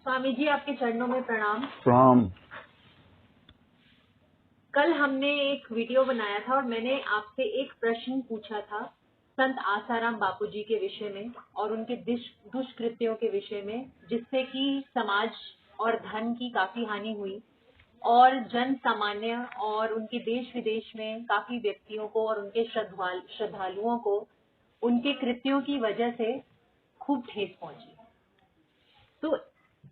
स्वामी जी, आपके चरणों में प्रणाम। प्रणाम। कल हमने एक वीडियो बनाया था और मैंने आपसे एक प्रश्न पूछा था संत आसाराम बापूजी के विषय में और उनके दुष्कृत्यों के विषय में, जिससे कि समाज और धन की काफी हानि हुई और जन सामान्य और उनके देश विदेश में काफी व्यक्तियों को और उनके श्रद्धालुओं को उनके कृत्यों की वजह से खूब ठेस पहुंची। तो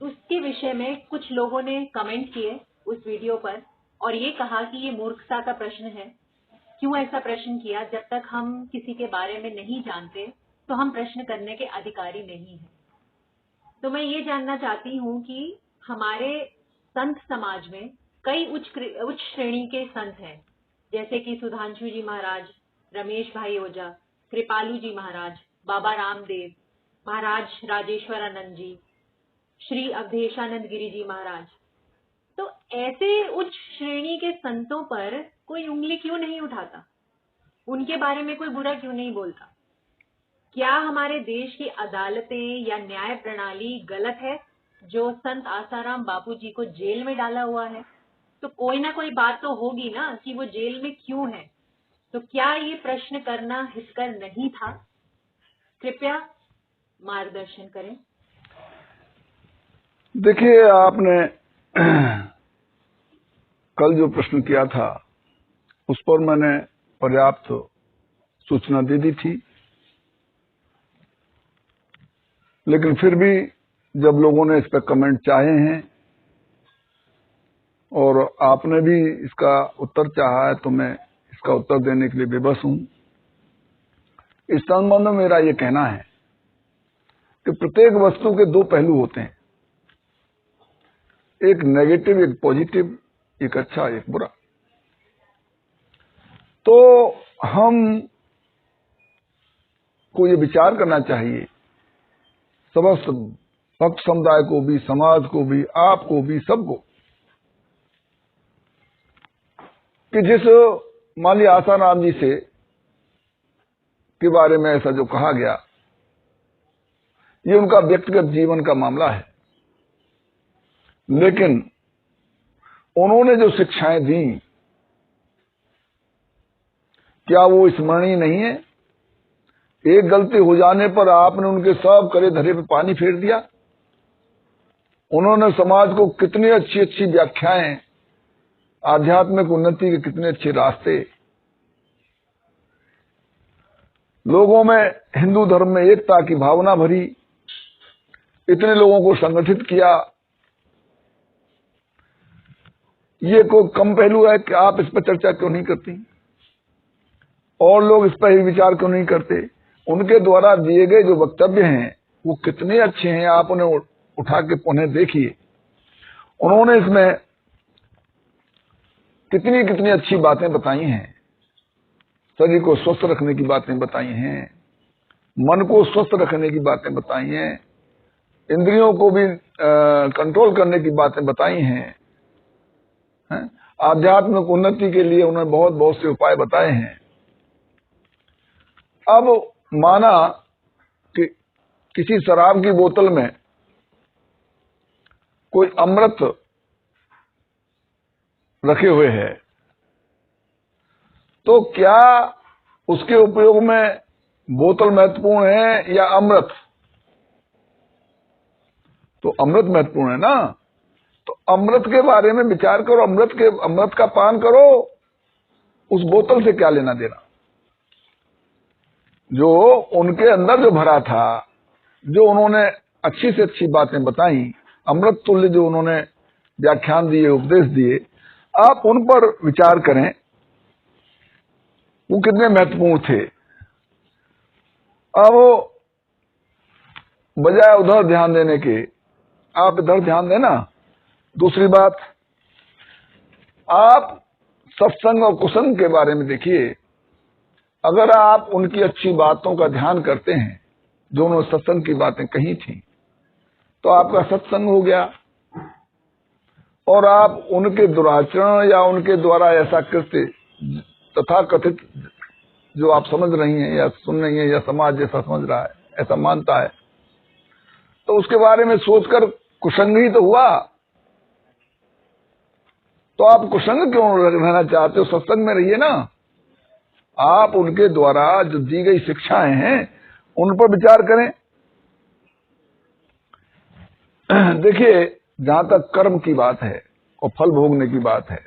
उसके विषय में कुछ लोगों ने कमेंट किए उस वीडियो पर और ये कहा कि ये मूर्खता का प्रश्न है। क्यों ऐसा प्रश्न किया? जब तक हम किसी के बारे में नहीं जानते तो हम प्रश्न करने के अधिकारी नहीं हैं। तो मैं ये जानना चाहती हूँ कि हमारे संत समाज में कई उच्च श्रेणी के संत हैं, जैसे कि सुधांशु जी महाराज, रमेश भाई ओझा, कृपालू जी महाराज, बाबा रामदेव महाराज, राजेश्वरानंद जी, श्री अवधेशानंद गिरी जी महाराज। तो ऐसे उच्च श्रेणी के संतों पर कोई उंगली क्यों नहीं उठाता? उनके बारे में कोई बुरा क्यों नहीं बोलता? क्या हमारे देश की अदालतें या न्याय प्रणाली गलत है जो संत आसाराम बापूजी को जेल में डाला हुआ है? तो कोई ना कोई बात तो होगी ना कि वो जेल में क्यों है। तो क्या ये प्रश्न करना हितकर नहीं था? कृपया मार्गदर्शन करें। देखिए, आपने कल जो प्रश्न किया था उस पर मैंने पर्याप्त सूचना दे दी थी, लेकिन फिर भी जब लोगों ने इस पर कमेंट चाहे हैं और आपने भी इसका उत्तर चाहा है तो मैं इसका उत्तर देने के लिए बेबस हूं। इस संबंध में मेरा ये कहना है कि प्रत्येक वस्तु के दो पहलू होते हैं, एक नेगेटिव, एक पॉजिटिव, एक अच्छा, एक बुरा। तो हम को ये विचार करना चाहिए, समस्त भक्त समुदाय को भी, समाज को भी, आपको भी, सबको, कि जिस मान लिया आसाराम जी से के बारे में ऐसा जो कहा गया, ये उनका व्यक्तिगत जीवन का मामला है, लेकिन उन्होंने जो शिक्षाएं दी क्या वो स्मरणीय नहीं है? एक गलती हो जाने पर आपने उनके सब करे धरे पे पानी फेर दिया। उन्होंने समाज को कितनी अच्छी अच्छी व्याख्याएं, आध्यात्मिक उन्नति के कितने अच्छे रास्ते, लोगों में हिंदू धर्म में एकता की भावना भरी, इतने लोगों को संगठित किया। ये कोई कम पहलू है कि आप इस पर चर्चा क्यों नहीं करती और लोग इस पर ही विचार क्यों नहीं करते? उनके द्वारा दिए गए जो वक्तव्य हैं वो कितने अच्छे हैं, आप उन्हें उठा के उन्हें देखिए। उन्होंने इसमें कितनी कितनी अच्छी बातें बताई हैं, शरीर को स्वस्थ रखने की बातें बताई हैं, मन को स्वस्थ रखने की बातें बताई हैं, इंद्रियों को भी कंट्रोल करने की बातें बताई हैं, आध्यात्मिक उन्नति के लिए उन्होंने बहुत बहुत से उपाय बताए हैं। अब माना कि किसी शराब की बोतल में कोई अमृत रखे हुए है, तो क्या उसके उपयोग में बोतल महत्वपूर्ण है या अमृत? तो अमृत महत्वपूर्ण है ना। तो अमृत के बारे में विचार करो, अमृत का पान करो, उस बोतल से क्या लेना देना? जो उनके अंदर जो भरा था, जो उन्होंने अच्छी से अच्छी बातें बताई, अमृत तुल्य जो उन्होंने व्याख्यान दिए, उपदेश दिए, आप उन पर विचार करें, वो कितने महत्वपूर्ण थे। अब बजाय उधर ध्यान देने के आप इधर ध्यान देना। दूसरी बात, आप सत्संग और कुसंग के बारे में देखिए। अगर आप उनकी अच्छी बातों का ध्यान करते हैं, जो उन्होंने सत्संग की बातें कही थी, तो आपका सत्संग हो गया और आप उनके दुराचरण या उनके द्वारा ऐसा कृत्य तथा कथित जो आप समझ रही हैं या सुन रही हैं या समाज जैसा समझ रहा है, ऐसा मानता है, तो उसके बारे में सोचकर कुसंग ही तो हुआ। तो आप कुसंग क्यों रहना चाहते हो? सत्संग में रहिए ना। आप उनके द्वारा जो दी गई शिक्षाएं हैं उन पर विचार करें। देखिए, जहां तक कर्म की बात है और फल भोगने की बात है,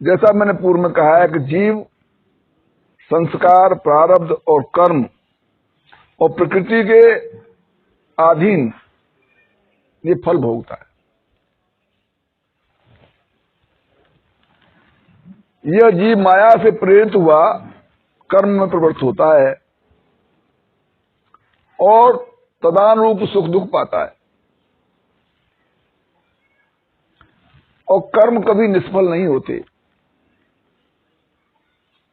जैसा मैंने पूर्व में कहा है कि जीव संस्कार, प्रारब्ध और कर्म और प्रकृति के अधीन ये फल भोगता है। यह जीव माया से प्रेरित हुआ कर्म में प्रवृत्त होता है और तदानुरूप सुख दुख पाता है। और कर्म कभी निष्फल नहीं होते।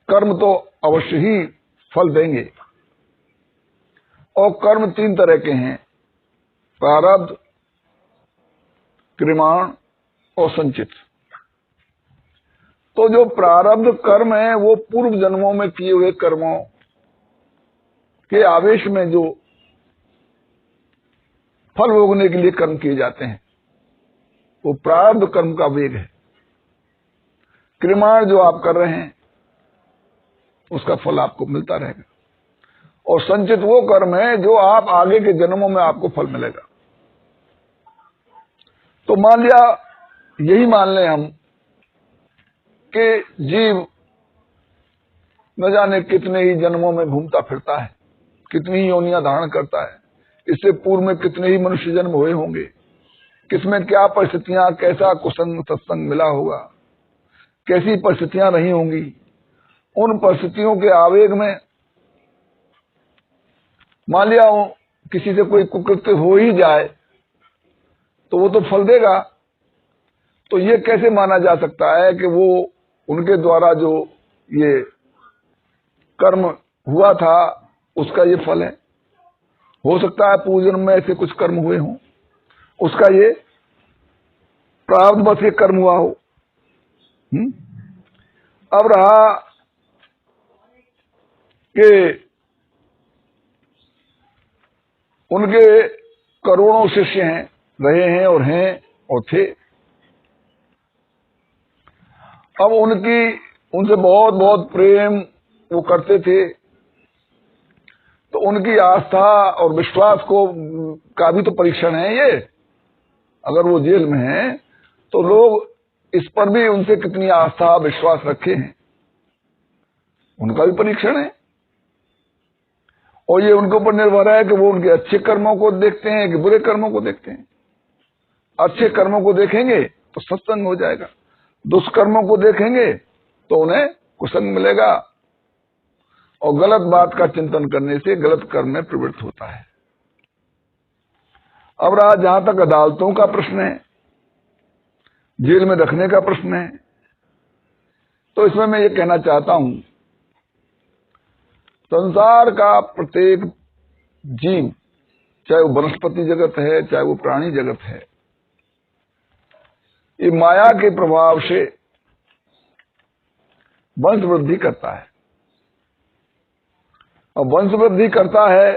कर्म तो अवश्य ही फल देंगे। और कर्म तीन तरह के हैं, प्रारब्ध, क्रियमाण और संचित। तो जो प्रारब्ध कर्म है वो पूर्व जन्मों में किए हुए कर्मों के आवेश में जो फल भोगने के लिए कर्म किए जाते हैं वो प्रारब्ध कर्म का वेग है। क्रियमाण जो आप कर रहे हैं उसका फल आपको मिलता रहेगा। और संचित वो कर्म है जो आप आगे के जन्मों में आपको फल मिलेगा। तो मान लिया, यही मान लें हम कि जीव न जाने कितने ही जन्मों में घूमता फिरता है, कितनी ही योनियां धारण करता है, इससे पूर्व में कितने ही मनुष्य जन्म हुए होंगे, किसमें क्या परिस्थितियां, कैसा कुसंग सत्संग मिला होगा, कैसी परिस्थितियां रही होंगी। उन परिस्थितियों के आवेग में मान लिया किसी से कोई कुकृत्य हो ही जाए तो वो तो फल देगा। तो ये कैसे माना जा सकता है कि वो उनके द्वारा जो ये कर्म हुआ था उसका ये फल है? हो सकता है पूर्वजन्म में ऐसे कुछ कर्म हुए हों, उसका ये प्रारब्ध बस ये कर्म हुआ हो। अब रहा कि उनके करोड़ों शिष्य हैं, रहे हैं और हैं और थे। अब उनसे बहुत बहुत प्रेम वो करते थे, तो उनकी आस्था और विश्वास का भी तो परीक्षण है ये। अगर वो जेल में हैं तो लोग इस पर भी उनसे कितनी आस्था विश्वास रखे हैं, उनका भी परीक्षण है। और ये उनके ऊपर निर्भर है कि वो उनके अच्छे कर्मों को देखते हैं कि बुरे कर्मों को देखते हैं। अच्छे कर्मों को देखेंगे तो सत्संग हो जाएगा, दुष्कर्मों को देखेंगे तो उन्हें कुसंग मिलेगा। और गलत बात का चिंतन करने से गलत कर्म में प्रवृत्त होता है। अब रहा जहां तक अदालतों का प्रश्न है, जेल में रखने का प्रश्न है, तो इसमें मैं ये कहना चाहता हूं, संसार का प्रत्येक जीव, चाहे वो वनस्पति जगत है चाहे वो प्राणी जगत है, ये माया के प्रभाव से वंश वृद्धि करता है। और वंश वृद्धि करता है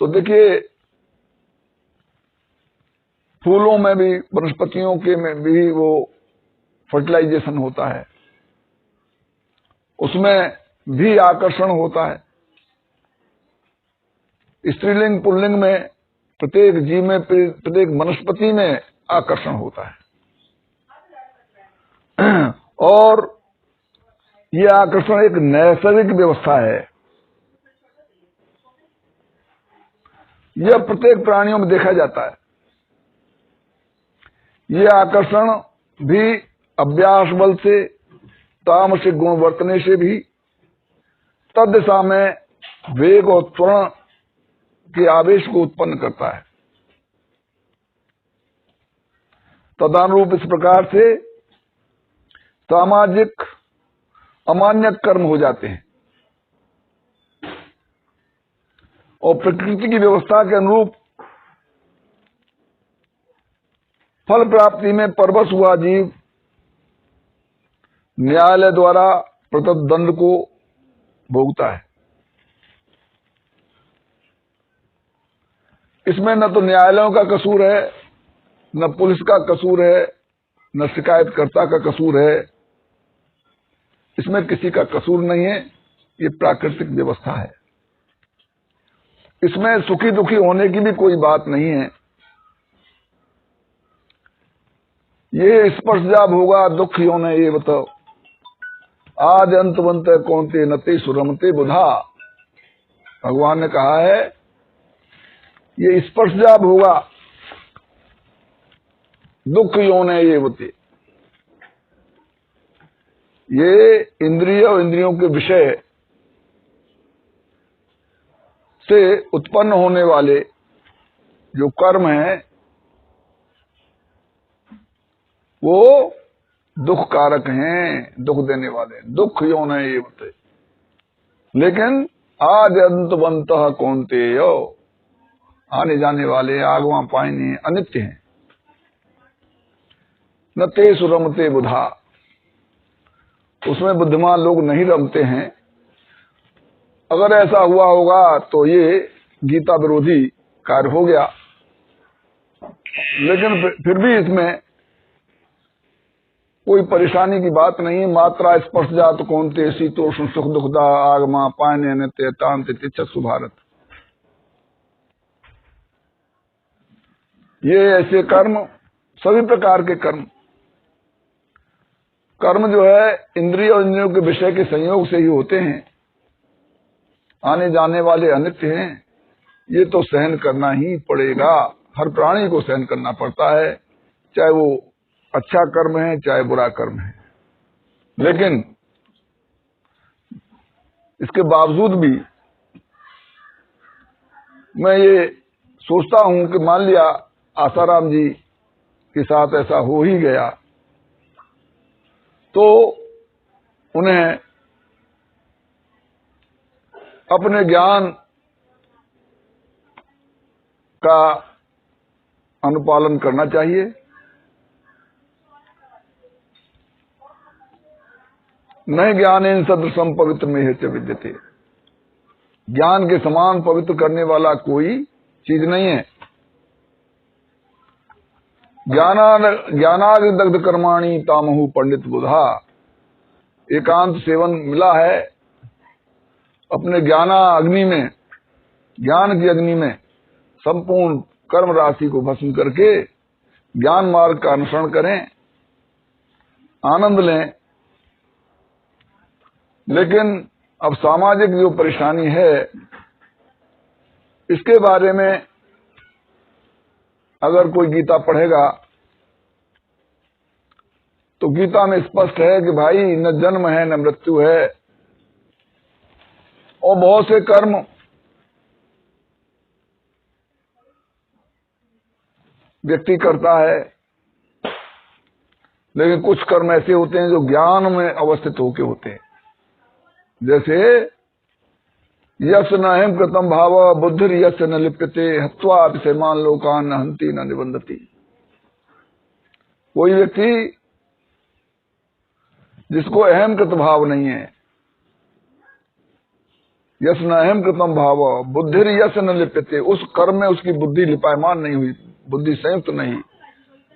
तो देखिए, फूलों में भी, वनस्पतियों के में भी वो फर्टिलाइजेशन होता है, उसमें भी आकर्षण होता है। स्त्रीलिंग पुल्लिंग में प्रत्येक जीव में, प्रत्येक वनस्पति में आकर्षण होता है। और यह आकर्षण एक नैसर्गिक व्यवस्था है। यह प्रत्येक प्राणियों में देखा जाता है। यह आकर्षण भी अभ्यास बल से, तामसिक गुण वर्तने से भी तद्दिशा में वेग और त्वरण के आवेश को उत्पन्न करता है। तदानुरूप इस प्रकार से सामाजिक अमान्य कर्म हो जाते हैं और प्रकृति की व्यवस्था के अनुरूप फल प्राप्ति में परवश हुआ जीव न्यायालय द्वारा प्रदत्त दंड को भोगता है। इसमें न तो न्यायालयों का कसूर है, न पुलिस का कसूर है, न शिकायतकर्ता का कसूर है। इसमें किसी का कसूर नहीं है, ये प्राकृतिक व्यवस्था है। इसमें सुखी दुखी होने की भी कोई बात नहीं है। ये स्पर्शजाब होगा दुख योने ये बताओ, आज अंतवंत कौनते नते सुरमते बुधा। भगवान ने कहा है ये स्पर्शजाब होगा दुख योने ये होते। ये इंद्रिय और इंद्रियों के विषय से उत्पन्न होने वाले जो कर्म हैं वो दुख कारक हैं, दुख देने वाले, दुख योने ये होते। लेकिन आज अंतवंत कौनते यो, आने जाने वाले आगवा पाइने अनित्य हैं। न ते सुरमते बुधा, उसमें बुद्धिमान लोग नहीं रमते हैं। अगर ऐसा हुआ होगा तो ये गीता विरोधी कार्य हो गया। लेकिन फिर भी इसमें कोई परेशानी की बात नहीं। मात्रा स्पर्श जात कौनते शीतोष्ण सुख दुखदा आगमा पायने नित्य तांत तिच्छसु भारत। ये ऐसे कर्म, सभी प्रकार के कर्म जो है इंद्रिय और इंद्रियों के विषय के संयोग से ही होते हैं, आने जाने वाले अनित्य हैं। ये तो सहन करना ही पड़ेगा, हर प्राणी को सहन करना पड़ता है, चाहे वो अच्छा कर्म है चाहे बुरा कर्म है। लेकिन इसके बावजूद भी मैं ये सोचता हूं कि मान लिया आसाराम जी के साथ ऐसा हो ही गया तो उन्हें अपने ज्ञान का अनुपालन करना चाहिए। न ज्ञानेन सदृशम पवित्र में च विद्यते। ज्ञान के समान पवित्र करने वाला कोई चीज नहीं है। ज्ञानादग्ध कर्माणि तामहु पंडित बुधा। एकांत सेवन मिला है, अपने अग्नि में, ज्ञान की अग्नि में संपूर्ण कर्म राशि को भस्म करके ज्ञान मार्ग का अनुसरण करें, आनंद लें। लेकिन अब सामाजिक जो परेशानी है इसके बारे में अगर कोई गीता पढ़ेगा तो गीता में स्पष्ट है कि भाई न जन्म है न मृत्यु है, और बहुत से कर्म व्यक्ति करता है, लेकिन कुछ कर्म ऐसे होते हैं जो ज्ञान में अवस्थित होके होते हैं। जैसे यश न हिम कृतम भाव बुद्धिर यश न लिप्यते हत्वा अतिशयमान लोकान न हंति न निबंधति। कोई व्यक्ति जिसको अहम कृत भाव नहीं है, यश न अहम कृतम भाव बुद्धिर यश न लिप्यते, उस कर्म में उसकी बुद्धि लिपायमान नहीं हुई, बुद्धि संयुक्त नहीं।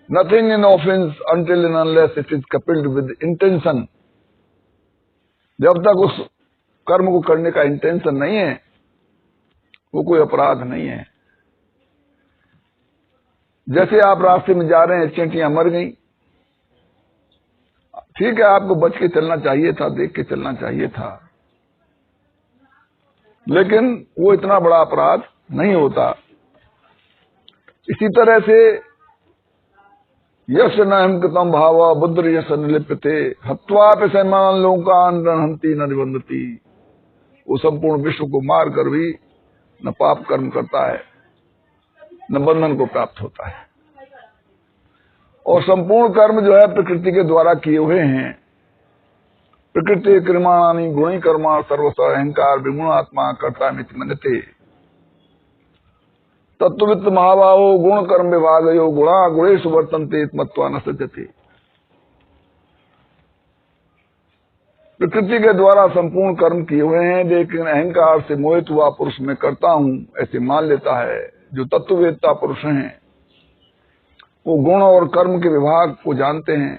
Nothing in offence until and unless it is coupled with intention. जब तक उस कर्म को करने का इंटेंशन नहीं है वो कोई अपराध नहीं है। जैसे आप रास्ते में जा रहे हैं, चींटियां मर गई, ठीक है आपको बच के चलना चाहिए था, देख के चलना चाहिए था, लेकिन वो इतना बड़ा अपराध नहीं होता। इसी तरह से यश न हिम कृतम भाव बुद्ध यश न लिप्यते हत्वा पे सैमान लोकान हंति न निबंधति। वो संपूर्ण विश्व को मार कर भी न पाप कर्म करता है न बंधन को प्राप्त होता है। और संपूर्ण कर्म जो है प्रकृति के द्वारा किए हुए हैं। प्रकृति कर्माणि गुणी कर्मा सर्वस्व अहंकार विगुणात्मा कर्ता मित मनते। तत्ववित्त महाबाहो गुण कर्म विभागयो गुणा गुणेषु वर्तन्ते मत्वा न सज्जते। प्रकृति के द्वारा संपूर्ण कर्म किए हुए हैं, लेकिन अहंकार से मोहित हुआ पुरुष में करता हूं ऐसे मान लेता है। जो तत्ववेत्ता पुरुष हैं वो गुण और कर्म के विभाग को जानते हैं।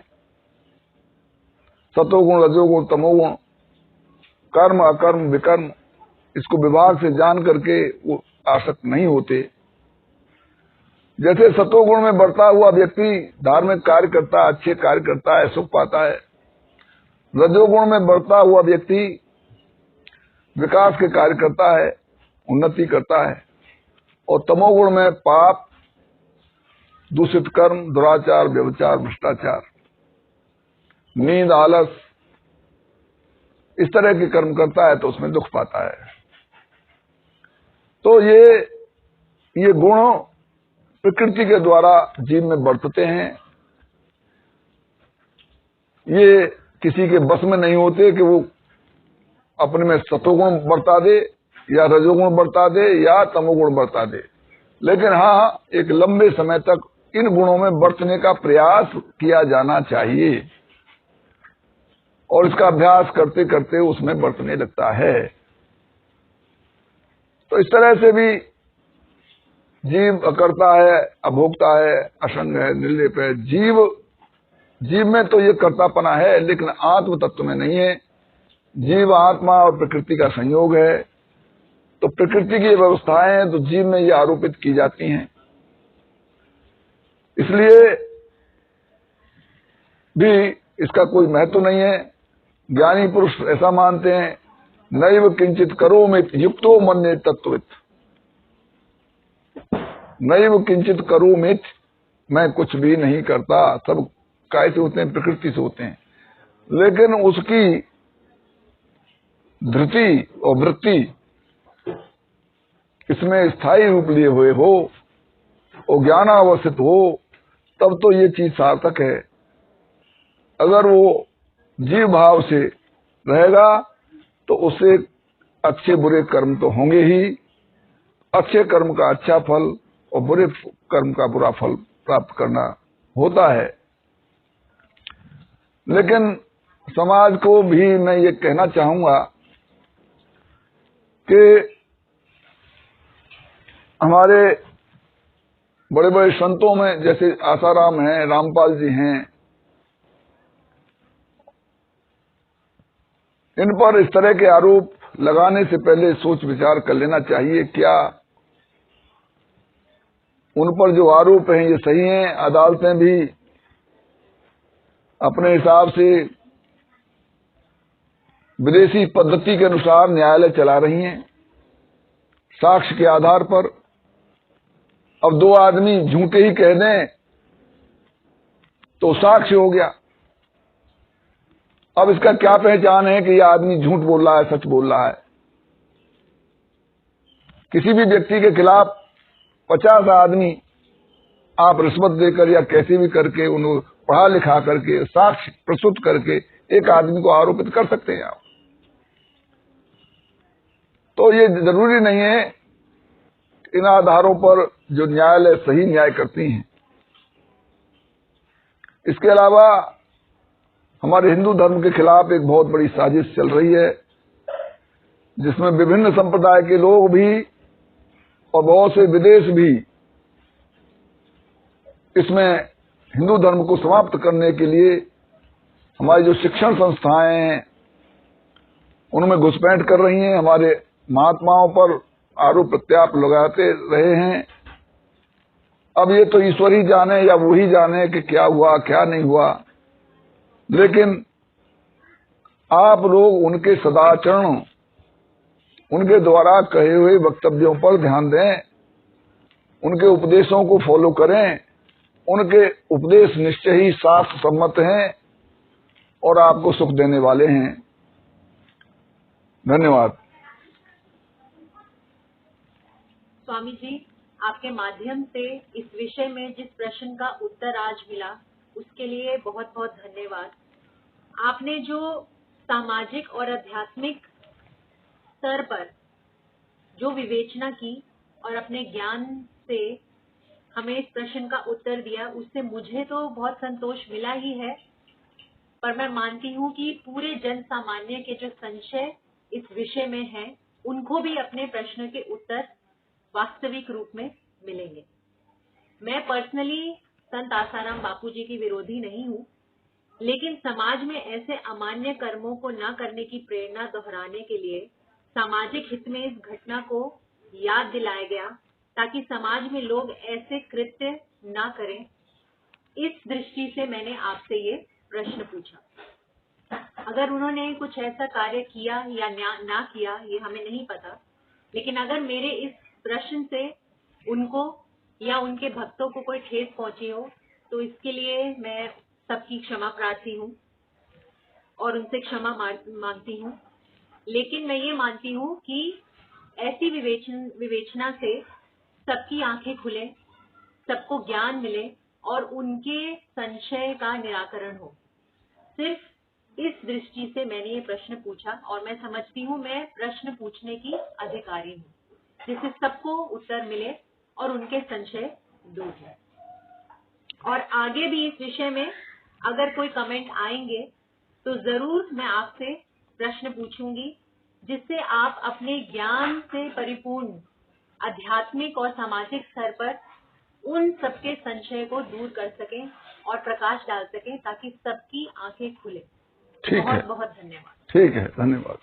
सतोगुण, रजोगुण, तमोगुण, कर्म, अकर्म, विकर्म, इसको विभाग से जान करके वो आसक्त नहीं होते। जैसे सतोगुण में बढ़ता हुआ व्यक्ति धार्मिक कार्य करता है, अच्छे कार्य करता है, सुख पाता है। रजोगुण में बढ़ता हुआ व्यक्ति विकास के कार्य करता है, उन्नति करता है। और तमोगुण में पाप, दूषित कर्म, दुराचार, व्यभिचार, भ्रष्टाचार, नींद, आलस, इस तरह के कर्म करता है तो उसमें दुख पाता है। तो ये गुण प्रकृति के द्वारा जीव में बरतते हैं। ये किसी के बस में नहीं होते कि वो अपने में सतोगुण बरता दे या रजोगुण बरता दे या तमोगुण बरता दे। लेकिन हाँ, एक लंबे समय तक इन गुणों में बरतने का प्रयास किया जाना चाहिए और इसका अभ्यास करते करते उसमें बरतने लगता है। तो इस तरह से भी जीव अकर्ता है, अभोक्ता है, असंग है, निर्लेप है। जीव में तो ये कर्तापना है, लेकिन आत्म तत्व में नहीं है। जीव आत्मा और प्रकृति का संयोग है। तो प्रकृति की व्यवस्थाएं हैं तो जीव में ये आरोपित की जाती हैं। इसलिए भी इसका कोई महत्व नहीं है। ज्ञानी पुरुष ऐसा मानते हैं, नैव किंचित करोमित युक्तो मन्ये तत्त्ववित्। नैव किंचित करोमित, मैं कुछ भी नहीं करता। सब काय से होते हैं? प्रकृति से होते हैं। लेकिन उसकी धृति और वृत्ति इसमें स्थायी रूप लिए हुए हो और ज्ञानावस्थित हो, तब तो ये चीज सार्थक है। अगर वो जीव भाव से रहेगा तो उससे अच्छे बुरे कर्म तो होंगे ही। अच्छे कर्म का अच्छा फल और बुरे कर्म का बुरा फल प्राप्त करना होता है। लेकिन समाज को भी मैं ये कहना चाहूंगा कि हमारे बड़े बड़े संतों में जैसे आसाराम हैं, रामपाल जी हैं, इन पर इस तरह के आरोप लगाने से पहले सोच विचार कर लेना चाहिए, क्या उन पर जो आरोप हैं ये सही हैं। अदालतें भी अपने हिसाब से विदेशी पद्धति के अनुसार न्यायालय चला रही हैं साक्ष्य के आधार पर। अब दो आदमी झूठे ही कह दें तो साक्ष्य हो गया। अब इसका क्या पहचान है कि यह आदमी झूठ बोल रहा है, सच बोल रहा है? किसी भी व्यक्ति के खिलाफ 50 आदमी आप रिश्वत देकर या कैसे भी करके उन्हें पढ़ा लिखा करके साक्ष्य प्रस्तुत करके एक आदमी को आरोपित कर सकते हैं आप। तो ये जरूरी नहीं है इन आधारों पर जो न्यायालय सही न्याय करती हैं। इसके अलावा हमारे हिंदू धर्म के खिलाफ एक बहुत बड़ी साजिश चल रही है, जिसमें विभिन्न संप्रदाय के लोग भी और बहुत से विदेश भी इसमें हिंदू धर्म को समाप्त करने के लिए हमारी जो शिक्षण संस्थाएं हैं उनमें घुसपैठ कर रही हैं। हमारे महात्माओं पर आरोप प्रत्यारोप लगाते रहे हैं। अब ये तो ईश्वर ही जाने या वो ही जाने कि क्या हुआ क्या नहीं हुआ। लेकिन आप लोग उनके सदाचरण, उनके द्वारा कहे हुए वक्तव्यों पर ध्यान दें, उनके उपदेशों को फॉलो करें। उनके उपदेश निश्चय ही शास्त्र सम्मत हैं और आपको सुख देने वाले हैं। धन्यवाद। स्वामी जी, आपके माध्यम से इस विषय में जिस प्रश्न का उत्तर आज मिला उसके लिए बहुत बहुत धन्यवाद। आपने जो सामाजिक और आध्यात्मिक स्तर पर जो विवेचना की और अपने ज्ञान से हमें इस प्रश्न का उत्तर दिया, उससे मुझे तो बहुत संतोष मिला ही है। पर मैं मानती हूँ कि पूरे जन सामान्य के जो संशय इस विषय में है, उनको भी अपने प्रश्न के उत्तर वास्तविक रूप में मिलेंगे। मैं पर्सनली संत आसाराम बापूजी की विरोधी नहीं हूँ, लेकिन समाज में ऐसे अमान्य कर्मों को न करने की प्रेरणा दोहराने के लिए सामाजिक हित में इस घटना को याद दिलाया गया, ताकि समाज में लोग ऐसे कृत्य न करें। इस दृष्टि से मैंने आपसे ये प्रश्न पूछा। अगर उन्होंने कुछ ऐसा कार्य किया या ना किया, ये हमें नहीं पता, लेकिन अगर मेरे इस प्रश्न से उनको या उनके भक्तों को कोई ठेस पहुंची हो, तो इसके लिए मैं सबकी क्षमा प्रार्थी हूँ और उनसे क्षमा मांगती हूँ। लेकिन मैं ये मानती हूँ कि ऐसी विवेचना से सबकी आंखें खुले, सबको ज्ञान मिले और उनके संशय का निराकरण हो। सिर्फ इस दृष्टि से मैंने ये प्रश्न पूछा, और मैं समझती हूँ मैं प्रश्न पूछने की अधिकारी हूँ, जिससे सबको उत्तर मिले और उनके संशय दूर हो। और आगे भी इस विषय में अगर कोई कमेंट आएंगे तो जरूर मैं आपसे प्रश्न पूछूंगी, जिससे आप अपने ज्ञान से परिपूर्ण आध्यात्मिक और सामाजिक स्तर पर उन सबके संशय को दूर कर सकें और प्रकाश डाल सकें, ताकि सबकी आंखें खुले। ठीक है, बहुत बहुत धन्यवाद। ठीक है, धन्यवाद।